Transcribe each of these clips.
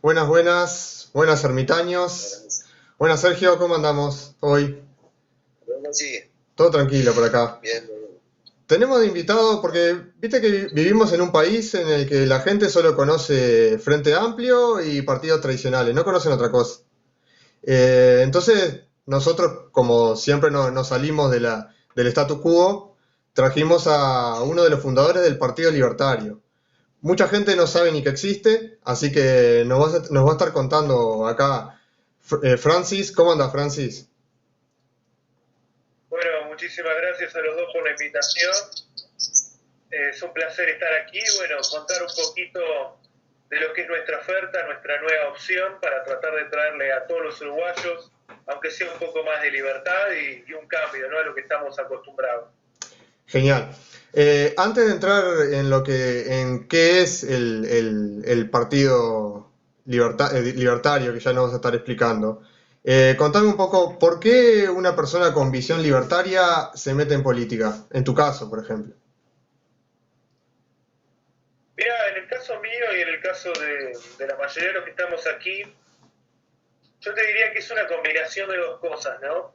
Buenas, buenas, buenas ermitaños. Buenas Sergio, ¿cómo andamos hoy? Bueno, sí, Todo tranquilo por acá. bien. Tenemos de invitado, porque viste que vivimos en un país en el que la gente solo conoce Frente Amplio y partidos tradicionales, no conocen otra cosa. Entonces, nosotros, como siempre nos salimos del status quo, trajimos a uno de los fundadores del Partido Libertario. Mucha gente no sabe ni que existe, así que nos va a estar contando acá Francis. ¿Cómo anda, Francis? Bueno, muchísimas gracias a los dos por la invitación. Es un placer estar aquí, bueno, contar un poquito de lo que es nuestra oferta, nuestra nueva opción para tratar de traerle a todos los uruguayos, aunque sea un poco más de libertad y un cambio, ¿no? A lo que estamos acostumbrados. Genial. Antes de entrar en qué es el partido libertario, que ya nos vas a estar explicando, contame un poco por qué una persona con visión libertaria se mete en política, en tu caso, por ejemplo. Mira, en el caso mío y en el caso de la mayoría de los que estamos aquí, yo te diría que es una combinación de dos cosas, ¿no?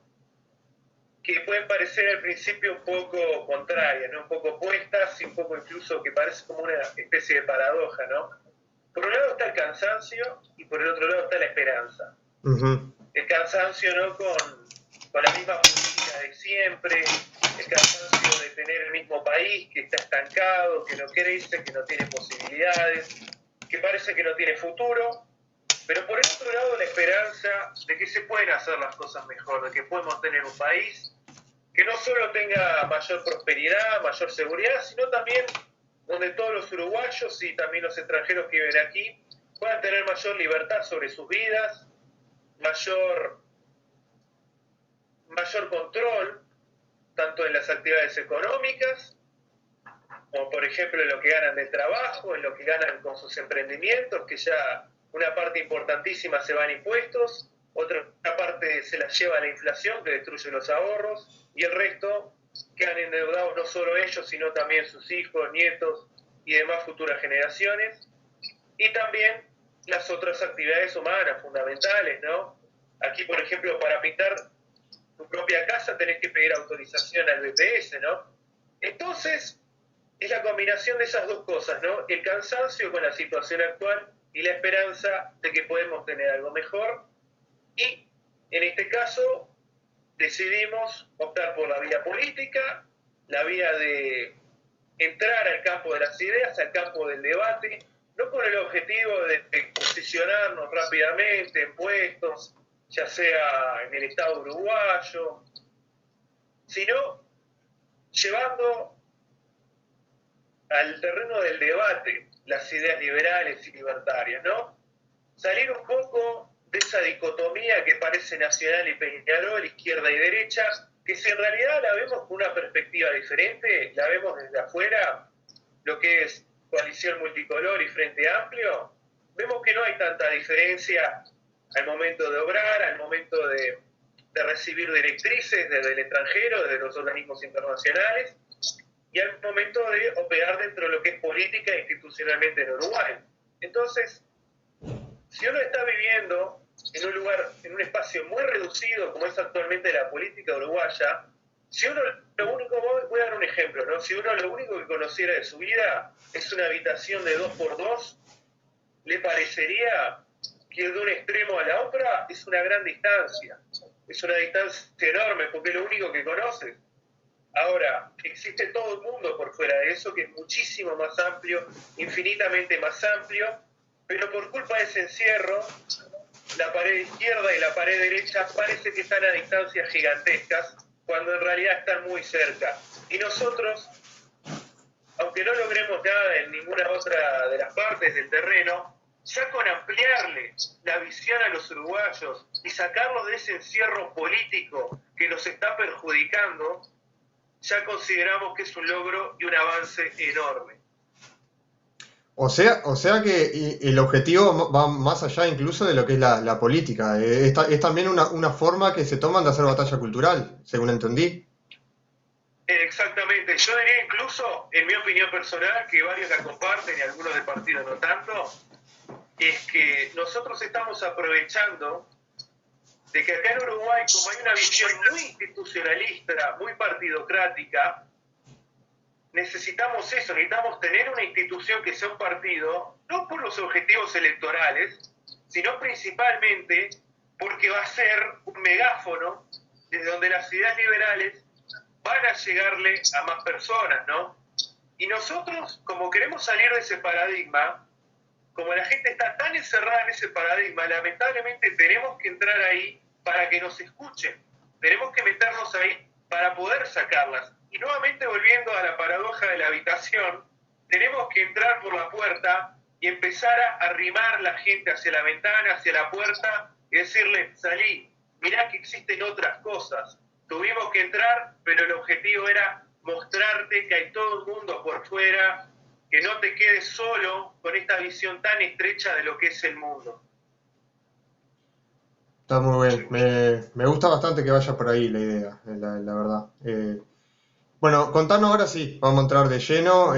Que pueden parecer al principio un poco contrarias, ¿no? Un poco opuestas y un poco incluso que parece como una especie de paradoja, ¿no? Por un lado está el cansancio y por el otro lado está la esperanza. Ujú. El cansancio, ¿no? Con la misma política de siempre, el cansancio de tener el mismo país que está estancado, que no crece, que no tiene posibilidades, que parece que no tiene futuro, pero por el otro lado la esperanza de que se pueden hacer las cosas mejor, de que podemos tener un país que no solo tenga mayor prosperidad, mayor seguridad, sino también donde todos los uruguayos y también los extranjeros que viven aquí puedan tener mayor libertad sobre sus vidas, mayor, mayor control, tanto en las actividades económicas, como por ejemplo en lo que ganan del trabajo, en lo que ganan con sus emprendimientos, que ya una parte importantísima se va en impuestos, otra parte se la lleva la inflación, que destruye los ahorros, y el resto quedan endeudados no solo ellos, sino también sus hijos, nietos y demás futuras generaciones. Y también las otras actividades humanas fundamentales, ¿no? Aquí, por ejemplo, para pintar tu propia casa tenés que pedir autorización al BPS, ¿no? Entonces, es la combinación de esas dos cosas, ¿no? El cansancio con la situación actual y la esperanza de que podemos tener algo mejor. Y en este caso decidimos optar por la vía política, la vía de entrar al campo de las ideas, al campo del debate, no con el objetivo de posicionarnos rápidamente en puestos, ya sea en el Estado uruguayo, sino llevando al terreno del debate las ideas liberales y libertarias, ¿no? Salir un poco de esa dicotomía que parece Nacional y Peñarol, izquierda y derecha, que si en realidad la vemos con una perspectiva diferente, la vemos desde afuera, lo que es coalición multicolor y Frente Amplio, vemos que no hay tanta diferencia al momento de obrar, al momento de recibir directrices desde el extranjero, desde los organismos internacionales, y al momento de operar dentro de lo que es política institucionalmente en Uruguay. Entonces, si uno está viviendo en un lugar, en un espacio muy reducido como es actualmente la política uruguaya, si uno lo único, voy a dar un ejemplo, ¿no? Si uno lo único que conociera de su vida es una habitación de 2x2, le parecería que de un extremo a la otra es una gran distancia. Es una distancia enorme porque es lo único que conoces. Ahora, existe todo el mundo por fuera de eso, que es muchísimo más amplio, infinitamente más amplio, pero por culpa de ese encierro, la pared izquierda y la pared derecha parece que están a distancias gigantescas, cuando en realidad están muy cerca. Y nosotros, aunque no logremos nada en ninguna otra de las partes del terreno, ya con ampliarle la visión a los uruguayos y sacarlos de ese encierro político que nos está perjudicando, ya consideramos que es un logro y un avance enorme. O sea que el objetivo va más allá incluso de lo que es la política. Es también una forma que se toman de hacer batalla cultural, según entendí. Exactamente, yo diría incluso, en mi opinión personal, que varios la comparten y algunos del partido no tanto, es que nosotros estamos aprovechando de que acá en Uruguay, como hay una visión muy institucionalista, muy partidocrática, necesitamos eso, necesitamos tener una institución que sea un partido, no por los objetivos electorales, sino principalmente porque va a ser un megáfono desde donde las ideas liberales van a llegarle a más personas, ¿no? Y nosotros, como queremos salir de ese paradigma, como la gente está tan encerrada en ese paradigma, lamentablemente tenemos que entrar ahí para que nos escuchen. Tenemos que meternos ahí para poder sacarlas. Y nuevamente volviendo a la paradoja de la habitación, tenemos que entrar por la puerta y empezar a arrimar la gente hacia la ventana, hacia la puerta y decirle, salí, mirá que existen otras cosas. Tuvimos que entrar, pero el objetivo era mostrarte que hay todo el mundo por fuera, que no te quedes solo con esta visión tan estrecha de lo que es el mundo. Está muy bien. Me gusta bastante que vaya por ahí la idea, la verdad. Bueno, contanos ahora sí, vamos a entrar de lleno.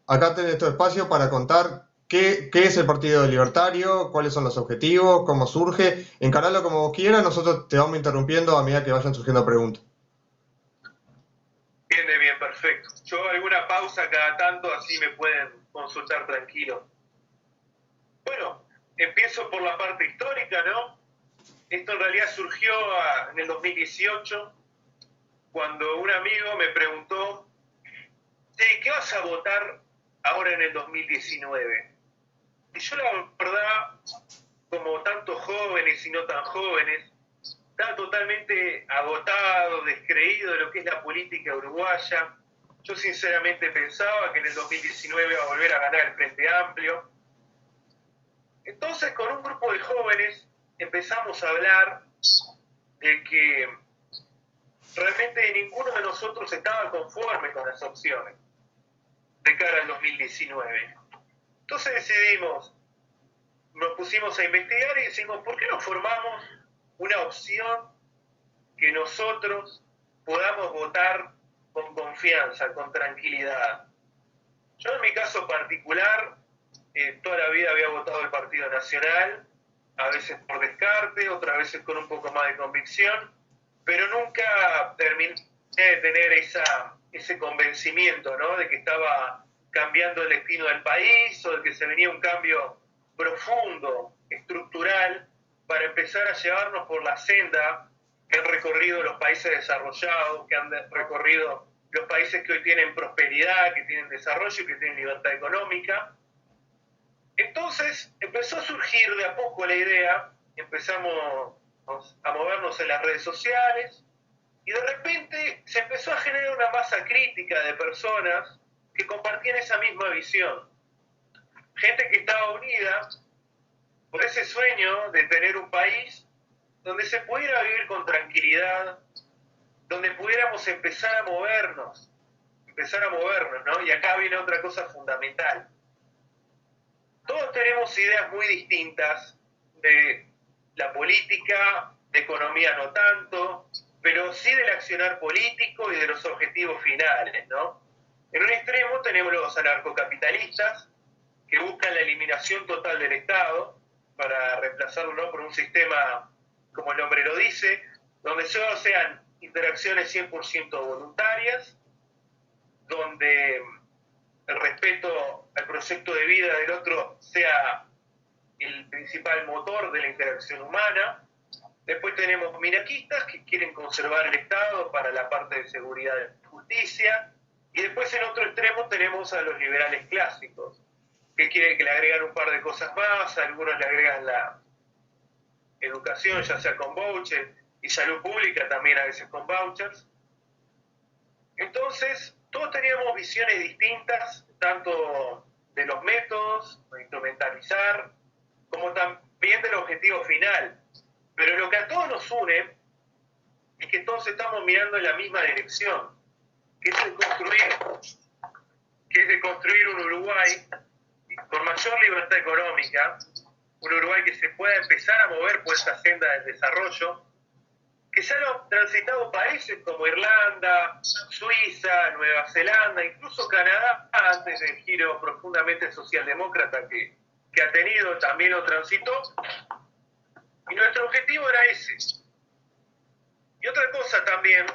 Acá tenés tu espacio para contar qué es el Partido Libertario, cuáles son los objetivos, cómo surge. Encaralo como vos quieras, nosotros te vamos interrumpiendo a medida que vayan surgiendo preguntas. Bien, perfecto. Yo hago alguna pausa cada tanto, así me pueden consultar tranquilo. Bueno, empiezo por la parte histórica, ¿no? Esto en realidad surgió en el 2018, cuando un amigo me preguntó, ¿qué vas a votar ahora en el 2019? Y yo la verdad, como tantos jóvenes y no tan jóvenes, estaba totalmente agotado, descreído de lo que es la política uruguaya. Yo sinceramente pensaba que en el 2019 iba a volver a ganar el Frente Amplio. Entonces, con un grupo de jóvenes empezamos a hablar de que realmente ninguno de nosotros estaba conforme con las opciones de cara al 2019. Entonces decidimos, nos pusimos a investigar y decimos, ¿por qué no formamos una opción que nosotros podamos votar con confianza, con tranquilidad? Yo en mi caso particular, toda la vida había votado el Partido Nacional, a veces por descarte, otras veces con un poco más de convicción, pero nunca terminé de tener ese convencimiento, ¿no?, de que estaba cambiando el destino del país o de que se venía un cambio profundo, estructural, para empezar a llevarnos por la senda que han recorrido los países desarrollados, que han recorrido los países que hoy tienen prosperidad, que tienen desarrollo y que tienen libertad económica. Entonces empezó a surgir de a poco la idea, empezamos a movernos en las redes sociales y de repente se empezó a generar una masa crítica de personas que compartían esa misma visión. Gente que estaba unida por ese sueño de tener un país donde se pudiera vivir con tranquilidad, donde pudiéramos empezar a movernos, ¿no? Y acá viene otra cosa fundamental. Todos tenemos ideas muy distintas de la política, de economía no tanto, pero sí del accionar político y de los objetivos finales, ¿no? En un extremo tenemos los anarcocapitalistas, que buscan la eliminación total del Estado para reemplazarlo, ¿no?, por un sistema, como el nombre lo dice, donde solo sean interacciones 100% voluntarias, donde el respeto al proyecto de vida del otro sea el principal motor de la interacción humana. Después tenemos minarquistas que quieren conservar el Estado para la parte de seguridad y justicia. Y después en otro extremo tenemos a los liberales clásicos, que quieren que le agregan un par de cosas más, algunos le agregan la educación, ya sea con vouchers, y salud pública también a veces con vouchers. Entonces, todos teníamos visiones distintas, tanto de los métodos, de instrumentalizar, como también del objetivo final. Pero lo que a todos nos une es que todos estamos mirando en la misma dirección, que es de construir un Uruguay con mayor libertad económica, un Uruguay que se pueda empezar a mover por esa senda del desarrollo, que ya lo han transitado países como Irlanda, Suiza, Nueva Zelanda, incluso Canadá, antes del giro profundamente socialdemócrata que que ha tenido, también lo transitó, y nuestro objetivo era ese. Y otra cosa también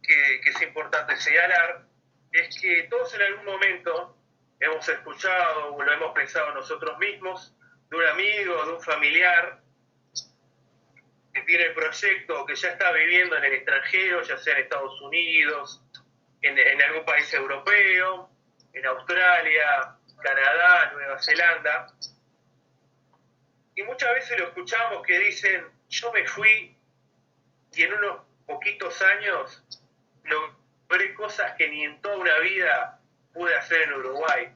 que es importante señalar es que todos en algún momento hemos escuchado o lo hemos pensado nosotros mismos de un amigo, de un familiar que tiene el proyecto o que ya está viviendo en el extranjero, ya sea en Estados Unidos, en algún país europeo, en Australia, Canadá, Nueva Zelanda. Y muchas veces lo escuchamos que dicen, yo me fui y en unos poquitos años logré cosas que ni en toda una vida pude hacer en Uruguay.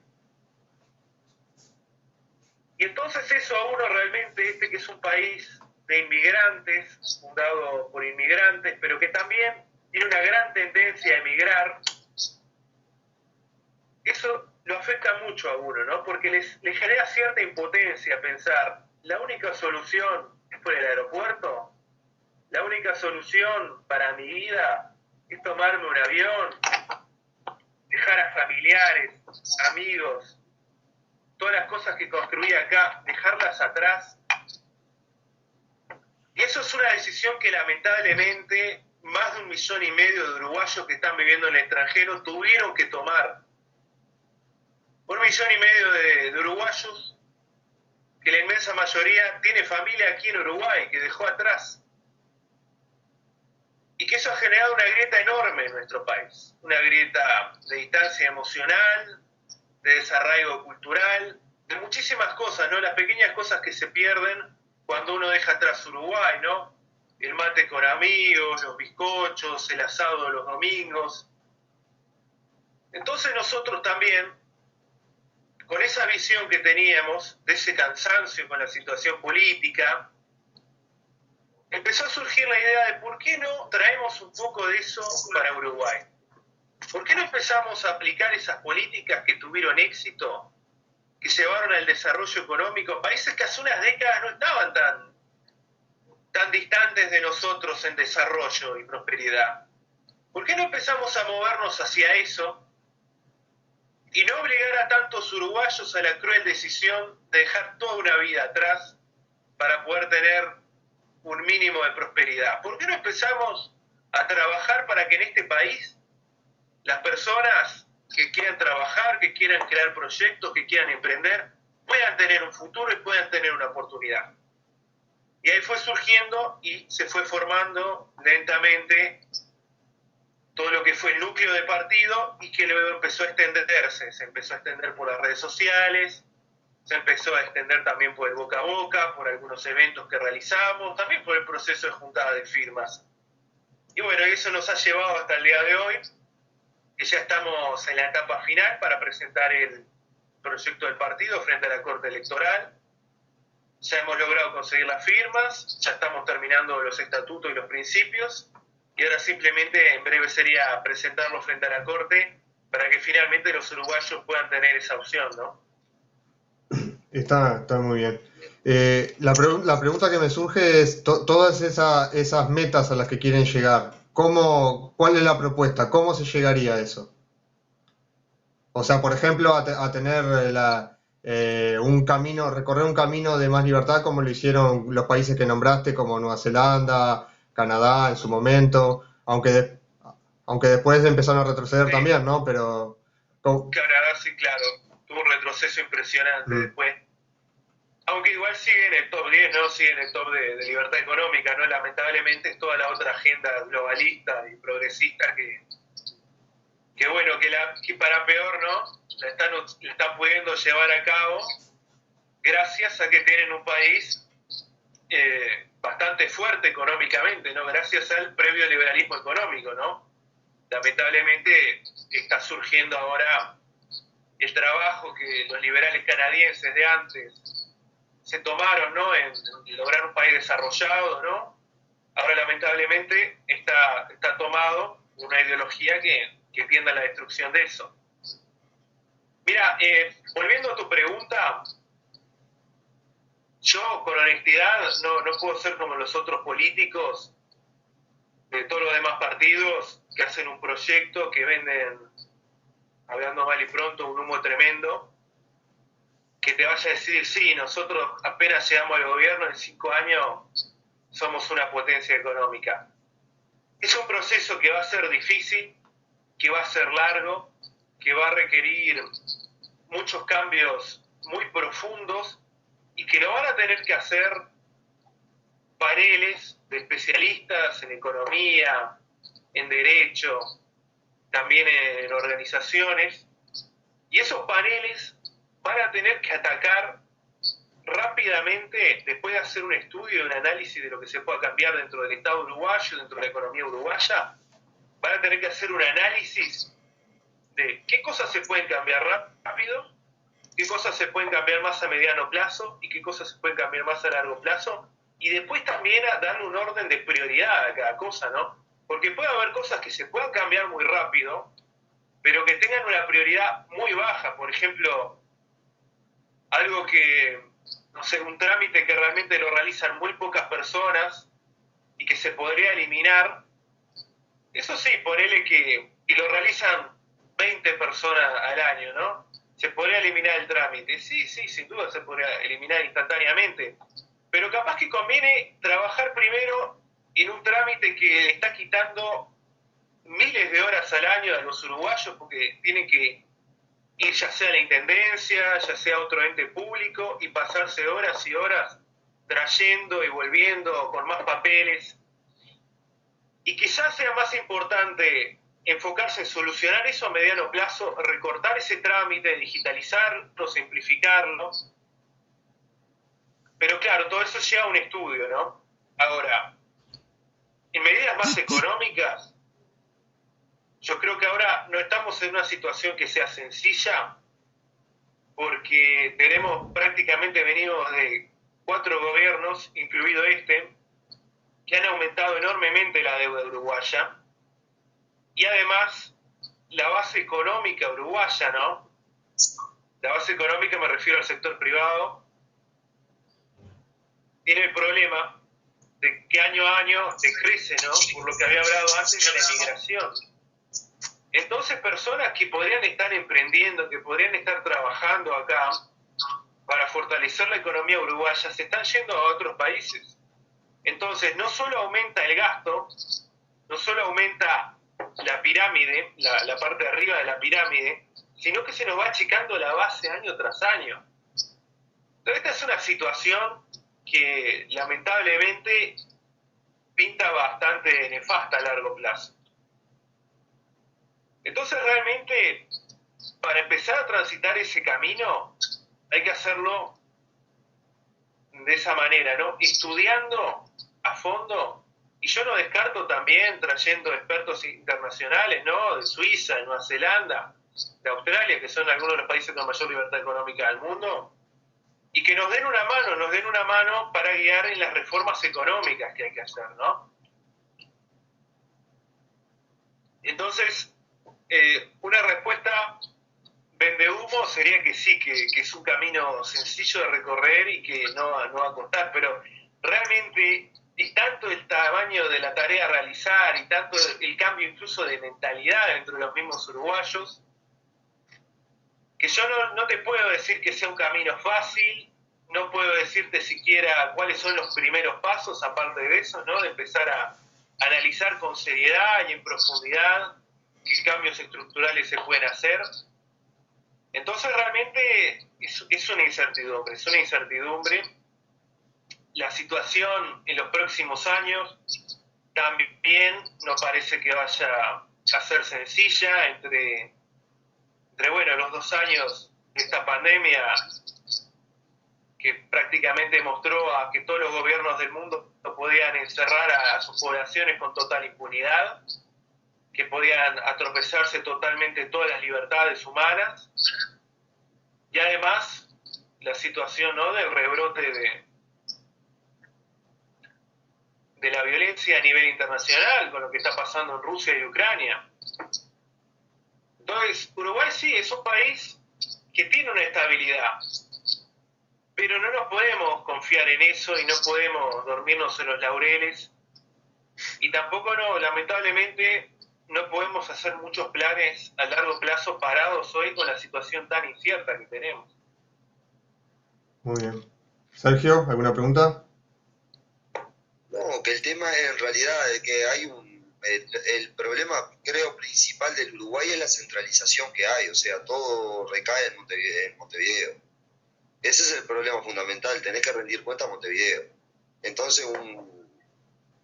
Y entonces eso a uno realmente, que es un país de inmigrantes, fundado por inmigrantes, pero que también tiene una gran tendencia a emigrar, eso lo afecta mucho a uno, ¿no? Porque le genera cierta impotencia pensar, la única solución es por el aeropuerto, la única solución para mi vida es tomarme un avión, dejar a familiares, amigos, todas las cosas que construí acá, dejarlas atrás. Y eso es una decisión que lamentablemente más de 1,5 millones de uruguayos que están viviendo en el extranjero tuvieron que tomar. 1,5 millones de uruguayos que la inmensa mayoría tiene familia aquí en Uruguay, que dejó atrás. Y que eso ha generado una grieta enorme en nuestro país. Una grieta de distancia emocional, de desarraigo cultural, de muchísimas cosas, ¿no? Las pequeñas cosas que se pierden cuando uno deja atrás Uruguay, ¿no? El mate con amigos, los bizcochos, el asado de los domingos. Entonces nosotros también, con esa visión que teníamos, de ese cansancio con la situación política, empezó a surgir la idea de por qué no traemos un poco de eso para Uruguay. ¿Por qué no empezamos a aplicar esas políticas que tuvieron éxito, que llevaron al desarrollo económico a países que hace unas décadas no estaban tan distantes de nosotros en desarrollo y prosperidad? ¿Por qué no empezamos a movernos hacia eso y no obligar a tantos uruguayos a la cruel decisión de dejar toda una vida atrás para poder tener un mínimo de prosperidad? ¿Por qué no empezamos a trabajar para que en este país las personas que quieran trabajar, que quieran crear proyectos, que quieran emprender, puedan tener un futuro y puedan tener una oportunidad? Y ahí fue surgiendo y se fue formando lentamente todo lo que fue el núcleo de partido y que luego empezó a extenderse. Se empezó a extender por las redes sociales, se empezó a extender también por el boca a boca, por algunos eventos que realizamos, también por el proceso de juntada de firmas. Y bueno, eso nos ha llevado hasta el día de hoy, que ya estamos en la etapa final para presentar el proyecto del partido frente a la Corte Electoral. Ya hemos logrado conseguir las firmas, ya estamos terminando los estatutos y los principios, y ahora simplemente en breve sería presentarlo frente a la Corte para que finalmente los uruguayos puedan tener esa opción, ¿no? Está muy bien. La pregunta que me surge es, todas esas metas a las que quieren llegar, ¿cuál es la propuesta? ¿Cómo se llegaría a eso? O sea, por ejemplo, a tener recorrer un camino de más libertad como lo hicieron los países que nombraste, como Nueva Zelanda, Canadá en su momento, aunque después empezaron a retroceder también, ¿no? Pero... Canadá sí, claro, tuvo un retroceso impresionante después. Aunque igual sigue en el top 10, ¿no? Sigue en el top de libertad económica, ¿no? Lamentablemente es toda la otra agenda globalista y progresista que bueno, que para peor, ¿no? La están pudiendo llevar a cabo gracias a que tienen un país bastante fuerte económicamente, ¿no? Gracias al previo liberalismo económico, ¿no? Lamentablemente está surgiendo ahora el trabajo que los liberales canadienses de antes se tomaron, ¿no? En lograr un país desarrollado, ¿no? Ahora lamentablemente está tomado una ideología que tiende a la destrucción de eso. Mira, volviendo a tu pregunta, yo con honestidad no puedo ser como los otros políticos de todos los demás partidos que hacen un proyecto, que venden, hablando mal y pronto, un humo tremendo, que te vaya a decir, sí, nosotros apenas llegamos al gobierno, en 5 años somos una potencia económica. Es un proceso que va a ser difícil, que va a ser largo, que va a requerir muchos cambios muy profundos y que lo van a tener que hacer paneles de especialistas en economía, en derecho, también en organizaciones, y esos paneles van a tener que atacar rápidamente, después de hacer un estudio, un análisis de lo que se pueda cambiar dentro del Estado uruguayo, dentro de la economía uruguaya, van a tener que hacer un análisis de qué cosas se pueden cambiar rápido, qué cosas se pueden cambiar más a mediano plazo y qué cosas se pueden cambiar más a largo plazo, y después también a darle un orden de prioridad a cada cosa, ¿no? Porque puede haber cosas que se puedan cambiar muy rápido, pero que tengan una prioridad muy baja. Por ejemplo, algo que, no sé, un trámite que realmente lo realizan muy pocas personas y que se podría eliminar, eso sí, ponele que lo realizan 20 personas al año, ¿no? ¿Se podría eliminar el trámite? Sí, sin duda se podría eliminar instantáneamente, pero capaz que conviene trabajar primero en un trámite que le está quitando miles de horas al año a los uruguayos, porque tienen que ir ya sea a la intendencia, ya sea a otro ente público, y pasarse horas y horas trayendo y volviendo con más papeles. Y quizás sea más importante enfocarse en solucionar eso a mediano plazo, recortar ese trámite, digitalizarlo, simplificarlo. Pero claro, todo eso lleva a un estudio, ¿no? Ahora, en medidas más económicas, yo creo que ahora no estamos en una situación que sea sencilla, porque prácticamente venimos de 4 gobiernos, incluido este, que han aumentado enormemente la deuda uruguaya, y además la base económica uruguaya, ¿no? La base económica, me refiero al sector privado, tiene el problema de que año a año decrece, ¿no? Por lo que había hablado antes de la inmigración. Entonces, personas que podrían estar emprendiendo, que podrían estar trabajando acá para fortalecer la economía uruguaya, se están yendo a otros países. Entonces, no solo aumenta el gasto, no solo aumenta la pirámide, la parte de arriba de la pirámide, sino que se nos va achicando la base año tras año. Entonces, esta es una situación que lamentablemente pinta bastante nefasta a largo plazo. Entonces, realmente, para empezar a transitar ese camino, hay que hacerlo de esa manera, ¿no? Estudiando a fondo, y yo no descarto también trayendo expertos internacionales, ¿no? De Suiza, de Nueva Zelanda, de Australia, que son algunos de los países con mayor libertad económica del mundo, y que nos den una mano para guiar en las reformas económicas que hay que hacer, ¿no? Entonces, una respuesta vende humo sería que sí, que es un camino sencillo de recorrer y que no va a costar, pero realmente es tanto el tamaño de la tarea a realizar y tanto el cambio incluso de mentalidad dentro de los mismos uruguayos, que yo no te puedo decir que sea un camino fácil, no puedo decirte siquiera cuáles son los primeros pasos, aparte de eso, ¿no? De empezar a analizar con seriedad y en profundidad qué cambios estructurales se pueden hacer. Entonces realmente es una incertidumbre. La situación en los próximos años también no parece que vaya a ser sencilla entre bueno, los 2 años de esta pandemia que prácticamente mostró a que todos los gobiernos del mundo podían encerrar a sus poblaciones con total impunidad, que podían atropellarse totalmente todas las libertades humanas, y además la situación, ¿no?, del rebrote de la violencia a nivel internacional, con lo que está pasando en Rusia y Ucrania. Entonces, Uruguay sí es un país que tiene una estabilidad, pero no nos podemos confiar en eso y no podemos dormirnos en los laureles, y tampoco lamentablemente no podemos hacer muchos planes a largo plazo parados hoy con la situación tan incierta que tenemos. Muy bien. Sergio, ¿alguna pregunta? No, que el tema en realidad es que hay el problema creo principal del Uruguay es la centralización que hay, o sea, todo recae en Montevideo. Ese es el problema fundamental, tenés que rendir cuenta a Montevideo. Entonces,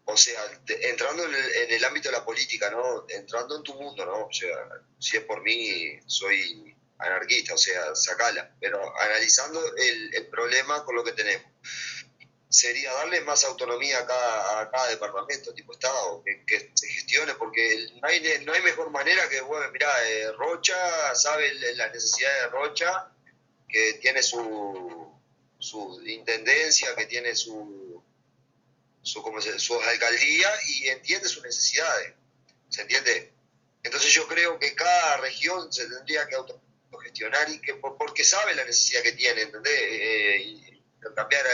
o sea, entrando en el ámbito de la política, ¿no? Entrando en tu mundo, ¿no? O sea, si es por mí, soy anarquista, o sea, sacala. Pero analizando el problema con lo que tenemos, sería darle más autonomía a cada departamento, tipo Estado, que se gestione, porque no hay mejor manera que, bueno, mirá, Rocha sabe la necesidad de Rocha, que tiene su intendencia, que tiene su alcaldía y entiende sus necesidades, ¿se entiende? Entonces yo creo que cada región se tendría que autogestionar y que porque sabe la necesidad que tiene, ¿entendés? Y cambiar,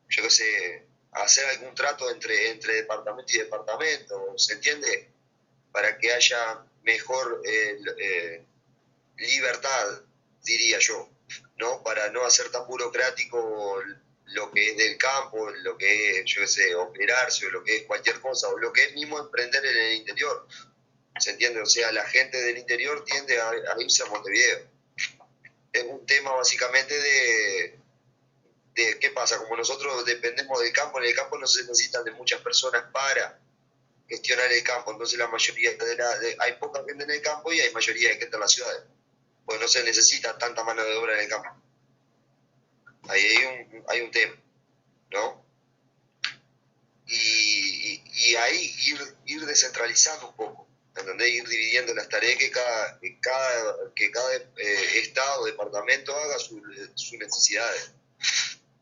yo qué sé, hacer algún trato entre departamento y departamento, ¿se entiende? Para que haya mejor libertad, diría yo, ¿no? Para no hacer tan burocrático lo que es del campo, lo que es, yo qué sé, operarse, o lo que es cualquier cosa, o lo que es mismo emprender en el interior, ¿se entiende? O sea, la gente del interior tiende a irse a Montevideo. Es un tema básicamente de qué pasa, como nosotros dependemos del campo, en el campo no se necesitan de muchas personas para gestionar el campo, entonces la mayoría hay poca gente en el campo y hay mayoría de gente en las ciudades, pues no se necesita tanta mano de obra en el campo. Ahí hay un tema, ¿no? Y ahí ir descentralizando un poco, ¿entendés? Ir dividiendo las tareas que cada estado, departamento haga sus necesidades.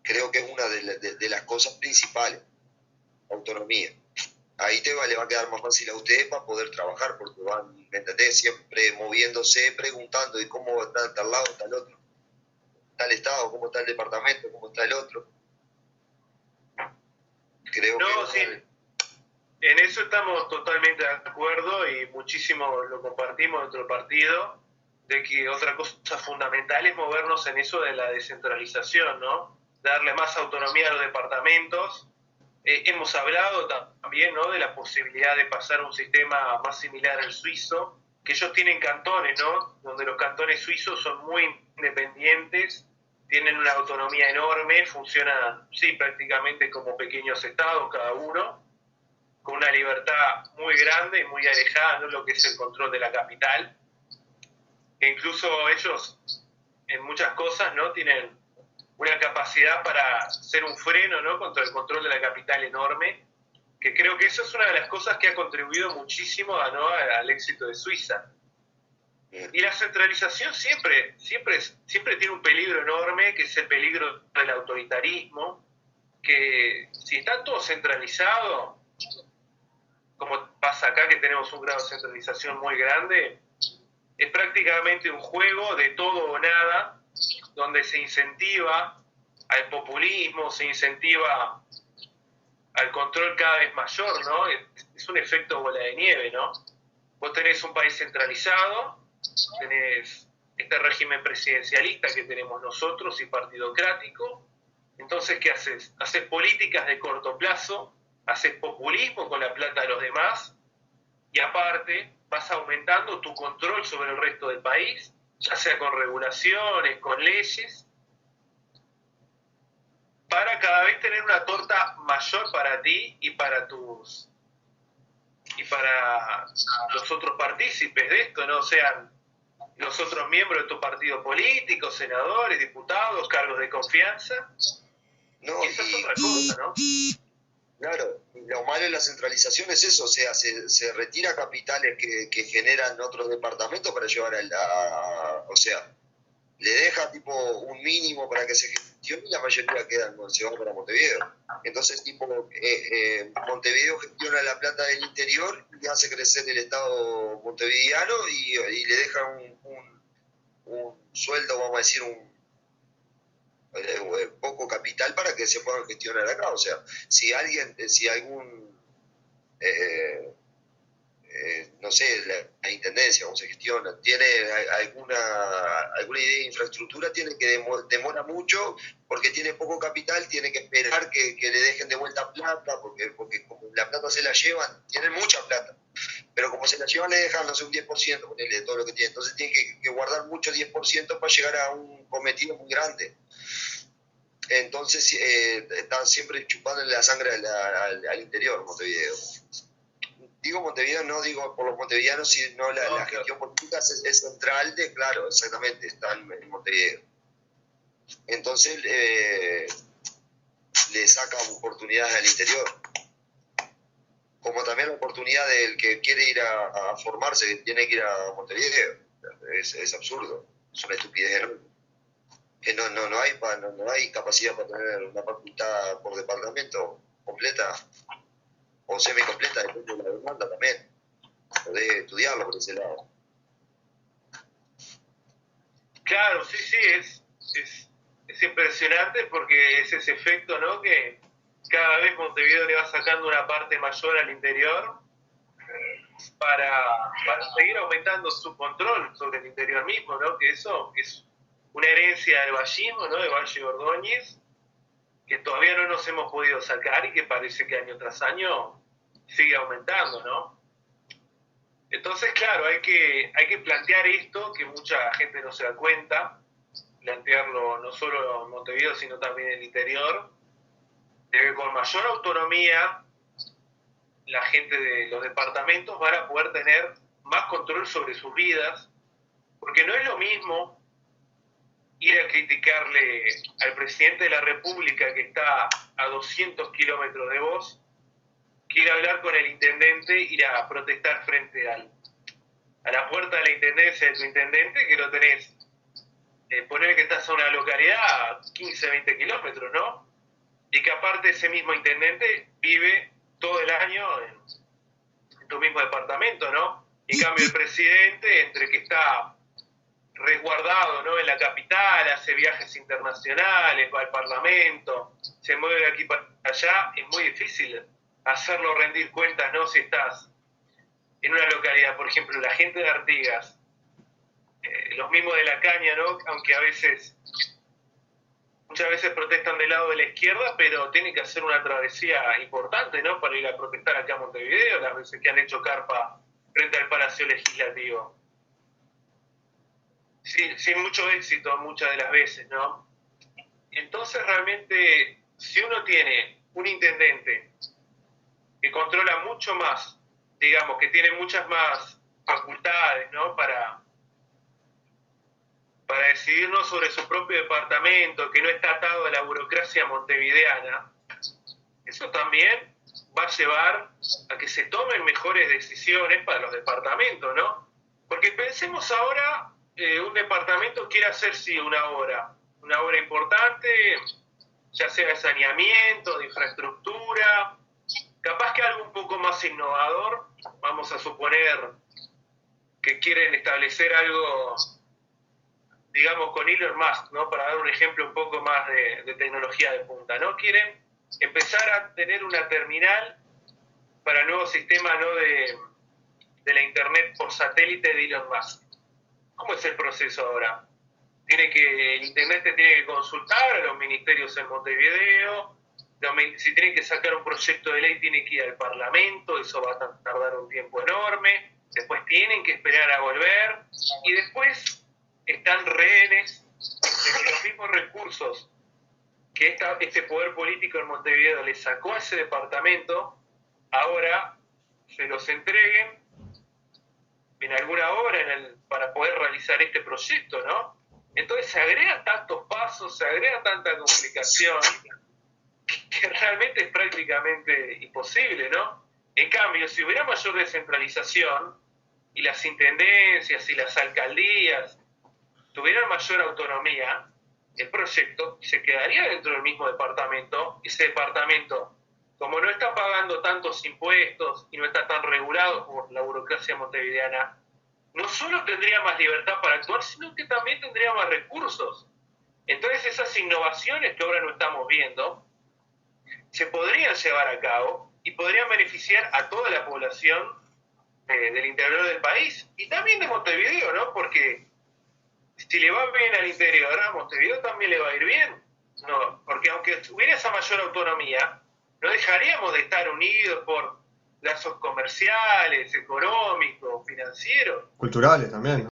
Creo que es una de las cosas principales, autonomía. Ahí le va a quedar más fácil a ustedes para poder trabajar, porque van, ¿me entendés? Siempre moviéndose, preguntando de cómo está tal lado, tal otro, tal estado, cómo está el departamento, cómo está el otro. Creo No, que... sí, en eso estamos totalmente de acuerdo y muchísimo lo compartimos dentro del partido, de que otra cosa fundamental es movernos en eso de la descentralización, ¿no? Darle más autonomía a los departamentos. Hemos hablado también, ¿no?, de la posibilidad de pasar a un sistema más similar al suizo, que ellos tienen cantones, ¿no?, donde los cantones suizos son muy independientes, tienen una autonomía enorme, funcionan, sí, prácticamente como pequeños estados cada uno, con una libertad muy grande y muy alejada, ¿no?, lo que es el control de la capital, que incluso ellos en muchas cosas, ¿no?, tienen una capacidad para ser un freno, ¿no?, contra el control de la capital enorme, que creo que eso es una de las cosas que ha contribuido muchísimo ¿no?, al éxito de Suiza. Y la centralización siempre tiene un peligro enorme, que es el peligro del autoritarismo, que si está todo centralizado, como pasa acá, que tenemos un grado de centralización muy grande, es prácticamente un juego de todo o nada, donde se incentiva al populismo, se incentiva al control cada vez mayor, ¿no? Es un efecto bola de nieve, ¿no? Vos tenés un país centralizado, tenés este régimen presidencialista que tenemos nosotros y partidocrático, entonces, ¿qué haces? Haces políticas de corto plazo, haces populismo con la plata de los demás, y aparte vas aumentando tu control sobre el resto del país, ya sea con regulaciones, con leyes, para cada vez tener una torta mayor para ti y para los otros partícipes de esto, ¿no? Sean los otros miembros de tu partido político, senadores, diputados, cargos de confianza. No, Y esa es otra cosa, ¿no? claro, lo malo de la centralización es eso, o sea, se retira capitales que generan otros departamentos para llevar o sea, le deja tipo un mínimo para que se gestione y la mayoría quedan, se van para Montevideo. Entonces, tipo, Montevideo gestiona la plata del interior y hace crecer el Estado montevideano y le deja un sueldo, vamos a decir, poco capital para que se puedan gestionar acá. O sea, si algún no sé, la intendencia, cómo se gestiona, tiene alguna idea de infraestructura, tiene que demora mucho porque tiene poco capital, tiene que esperar que le dejen de vuelta plata, porque como la plata se la llevan, tienen mucha plata, pero como se la llevan le dejan, no sé, un 10% ponele, de todo lo que tiene, entonces tiene que guardar mucho 10% para llegar a un cometido muy grande. Entonces están siempre chupando la sangre al interior, Montevideo. Digo Montevideo, no digo por los montevideanos, sino la gestión política es central de, claro, exactamente, está en Montevideo. Entonces le saca oportunidades al interior. Como también la oportunidad del que quiere ir a formarse, que tiene que ir a Montevideo. Es absurdo, es una estupidez enorme. Que no hay capacidad para tener una facultad por departamento completa o semicompleta, depende de la demanda también. Podés estudiarlo por ese lado. Claro, sí, es impresionante porque es ese efecto, ¿no? Que cada vez Montevideo le va sacando una parte mayor al interior para seguir aumentando su control sobre el interior mismo, ¿no? Que eso es una herencia del vallismo, ¿no? De Valle Ordóñez, que todavía no nos hemos podido sacar y que parece que año tras año sigue aumentando, ¿no? Entonces, claro, hay que plantear esto, que mucha gente no se da cuenta, plantearlo no solo en Montevideo, sino también en el interior, de que con mayor autonomía la gente de los departamentos van a poder tener más control sobre sus vidas, porque no es lo mismo ir a criticarle al presidente de la República que está a 200 kilómetros de vos, que ir a hablar con el intendente, ir a protestar frente a la puerta de la intendencia de tu intendente, que lo tenés, poner que estás a una localidad a 15, 20 kilómetros, ¿no? Y que aparte ese mismo intendente vive todo el año en tu mismo departamento, ¿no? En cambio el presidente, entre que está resguardado, ¿no?, en la capital, hace viajes internacionales, va al Parlamento, se mueve de aquí para allá, es muy difícil hacerlo rendir cuentas, ¿no? Si estás en una localidad, por ejemplo, la gente de Artigas, los mismos de La Caña, ¿no? Aunque muchas veces protestan del lado de la izquierda, pero tienen que hacer una travesía importante, ¿no?, para ir a protestar acá a Montevideo, las veces que han hecho carpa frente al Palacio Legislativo. Sin mucho éxito muchas de las veces, ¿no? Entonces realmente, si uno tiene un intendente que controla mucho más, digamos, que tiene muchas más facultades, ¿no?, para decidir no sobre su propio departamento, que no está atado a la burocracia montevideana, eso también va a llevar a que se tomen mejores decisiones para los departamentos, ¿no? Porque pensemos ahora, un departamento quiere hacer, sí, una obra importante, ya sea de saneamiento, de infraestructura, capaz que algo un poco más innovador, vamos a suponer que quieren establecer algo, digamos, con Elon Musk, ¿no?, para dar un ejemplo un poco más de tecnología de punta, ¿no? Quieren empezar a tener una terminal para el nuevo sistema, ¿no?, de la internet por satélite de Elon Musk. ¿Cómo es el proceso ahora? El intendente tiene que consultar a los ministerios en Montevideo, si tienen que sacar un proyecto de ley tiene que ir al Parlamento, eso va a tardar un tiempo enorme, después tienen que esperar a volver, y después están rehenes de los mismos recursos que este poder político en Montevideo le sacó a ese departamento, ahora se los entreguen en alguna obra para poder realizar este proyecto, ¿no? Entonces se agregan tantos pasos, se agrega tanta complicación, que realmente es prácticamente imposible, ¿no? En cambio, si hubiera mayor descentralización y las intendencias y las alcaldías tuvieran mayor autonomía, el proyecto se quedaría dentro del mismo departamento. Ese departamento, como no está pagando tantos impuestos y no está tan regulado por la burocracia montevideana, no solo tendría más libertad para actuar, sino que también tendría más recursos. Entonces esas innovaciones que ahora no estamos viendo se podrían llevar a cabo y podrían beneficiar a toda la población del interior del país y también de Montevideo, ¿no? Porque si le va bien al interior, a Montevideo también le va a ir bien. No, porque aunque hubiera esa mayor autonomía, no dejaríamos de estar unidos por lazos comerciales, económicos, financieros. Culturales también, ¿no?